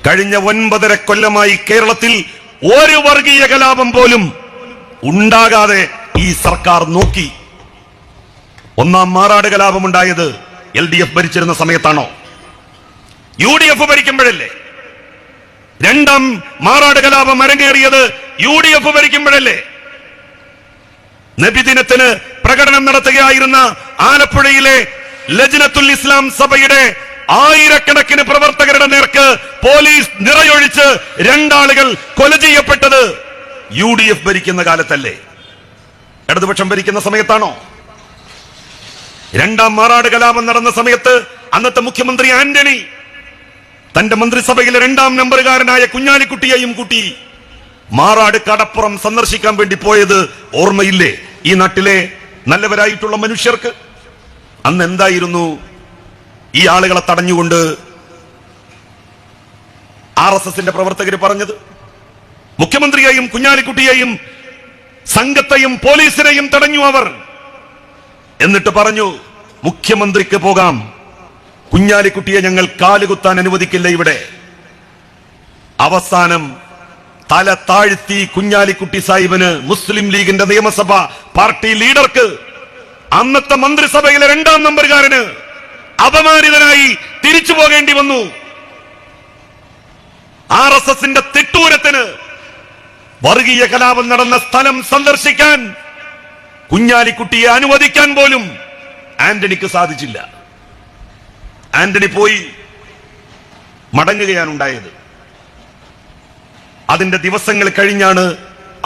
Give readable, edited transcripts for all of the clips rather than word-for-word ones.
കഴിഞ്ഞ 9.5 കൊല്ലമായി കേരളത്തിൽ ഒരു വർഗീയ കലാപം പോലും ഉണ്ടാകാതെ ഈ സർക്കാർ നോക്കി. ഒന്നാം മാറാട് കലാപം ഉണ്ടായത് LDF ഭരിച്ചിരുന്ന സമയത്താണോ? UDF ഭരിക്കുമ്പോഴല്ലേ? രണ്ടാം മാറാട് കലാപം അരങ്ങേറിയത് UDF ഭരിക്കുമ്പോഴല്ലേ? നബിദിനത്തിന് പ്രകടനം നടത്തുകയായിരുന്ന ആലപ്പുഴയിലെ ലജ്നത്തുൽ ഇസ്ലാം സഭയുടെ ആയിരക്കണക്കിന് പ്രവർത്തകരുടെ നേർക്ക് പോലീസ് നിറയൊഴിച്ച് 2 ആളുകൾ കൊല ചെയ്യപ്പെട്ടത് UDF ഭരിക്കുന്ന കാലത്തല്ലേ? ഇടതുപക്ഷം ഭരിക്കുന്ന സമയത്താണോ? രണ്ടാം മാറാട് കലാപം നടന്ന സമയത്ത് അന്നത്തെ മുഖ്യമന്ത്രി ആന്റണി തന്റെ മന്ത്രിസഭയിലെ 2ാം നമ്പറുകാരനായ കുഞ്ഞാലിക്കുട്ടിയെയും കൂട്ടി മാറാട് കടപ്പുറം സന്ദർശിക്കാൻ വേണ്ടി പോയത് ഓർമ്മയില്ലേ ഈ നാട്ടിലെ നല്ലവരായിട്ടുള്ള മനുഷ്യർക്ക്? അന്ന് എന്തായിരുന്നു ഈ ആളുകളെ തടഞ്ഞുകൊണ്ട് RSSന്റെ പ്രവർത്തകർ പറഞ്ഞത്? മുഖ്യമന്ത്രിയെയും കുഞ്ഞാലിക്കുട്ടിയെയും സംഘത്തെയും പോലീസിനെയും തടഞ്ഞു അവർ. എന്നിട്ട് പറഞ്ഞു, മുഖ്യമന്ത്രിക്ക് പോകാം, കുഞ്ഞാലിക്കുട്ടിയെ ഞങ്ങൾ കാലുകുത്താൻ അനുവദിക്കില്ല ഇവിടെ. അവസാനം തല താഴ്ത്തി കുഞ്ഞാലിക്കുട്ടി സാഹിബിന്, മുസ്ലിം ലീഗിന്റെ നിയമസഭ പാർട്ടി ലീഡർക്ക്, അന്നത്തെ മന്ത്രിസഭയിലെ 2ാം നമ്പറുകാരന് അപമാനിതനായി തിരിച്ചു പോകേണ്ടി വന്നു. RSSന്റെ തിട്ടൂരത്തിന് വർഗീയ കലാപം നടന്ന സ്ഥലം സന്ദർശിക്കാൻ കുഞ്ഞാലിക്കുട്ടിയെ അനുവദിക്കാൻ പോലും ആന്റണിക്ക് സാധിച്ചില്ല. ആന്റണി പോയി മടങ്ങുകയാണ് ഉണ്ടായത്. അതിന്റെ ദിവസങ്ങൾ കഴിഞ്ഞാണ്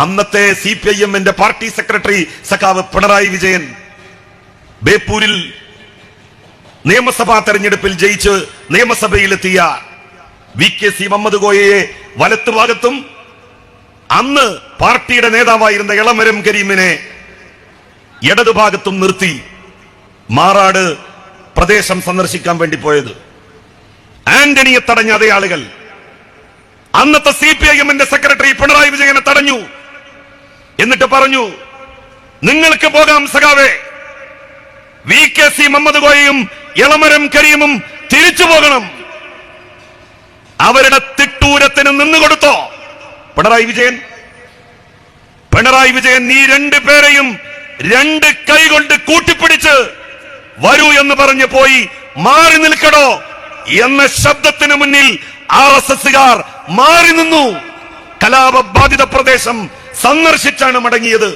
അന്നത്തെ CPIMന്റെ പാർട്ടി സെക്രട്ടറി സഖാവ് പിണറായി വിജയൻ ബേപ്പൂരിൽ നിയമസഭാ തെരഞ്ഞെടുപ്പിൽ ജയിച്ച് നിയമസഭയിലെത്തിയ VKC മുഹമ്മദ് കോയയെ വലത്തുഭാഗത്തും അന്ന് പാർട്ടിയുടെ നേതാവായിരുന്ന എളമരം കരീമിനെ ഇടതുഭാഗത്തും നിർത്തി മാറാട് പ്രദേശം സന്ദർശിക്കാൻ വേണ്ടി പോയത്. ആന്റണിയെ തടഞ്ഞ അതേ ആളുകൾ അന്നത്തെ CPIMന്റെ സെക്രട്ടറി പിണറായി വിജയനെ തടഞ്ഞു. എന്നിട്ട് പറഞ്ഞു, നിങ്ങൾക്ക് പോകാം സഖാവേ, VKC മുഹമ്മദ് കോയയും എളമരം കരീമും തിരിച്ചു പോകണം. അവരുടെ തിട്ടൂരത്തിന് നിന്നുകൊടുത്തോ പിണറായി വിജയൻ നീ 2 പേരെയും 2 കൈകൊണ്ട് കൂട്ടിപ്പിടിച്ച് വരൂ എന്ന് പറഞ്ഞു പോയി. മാറി നിൽക്കടോ എന്ന ശബ്ദത്തിന് മുന്നിൽ RSSകാർ മാറി നിന്നു. കലാപബാധിത പ്രദേശം സന്ദർശിച്ചാണ് മടങ്ങിയത്.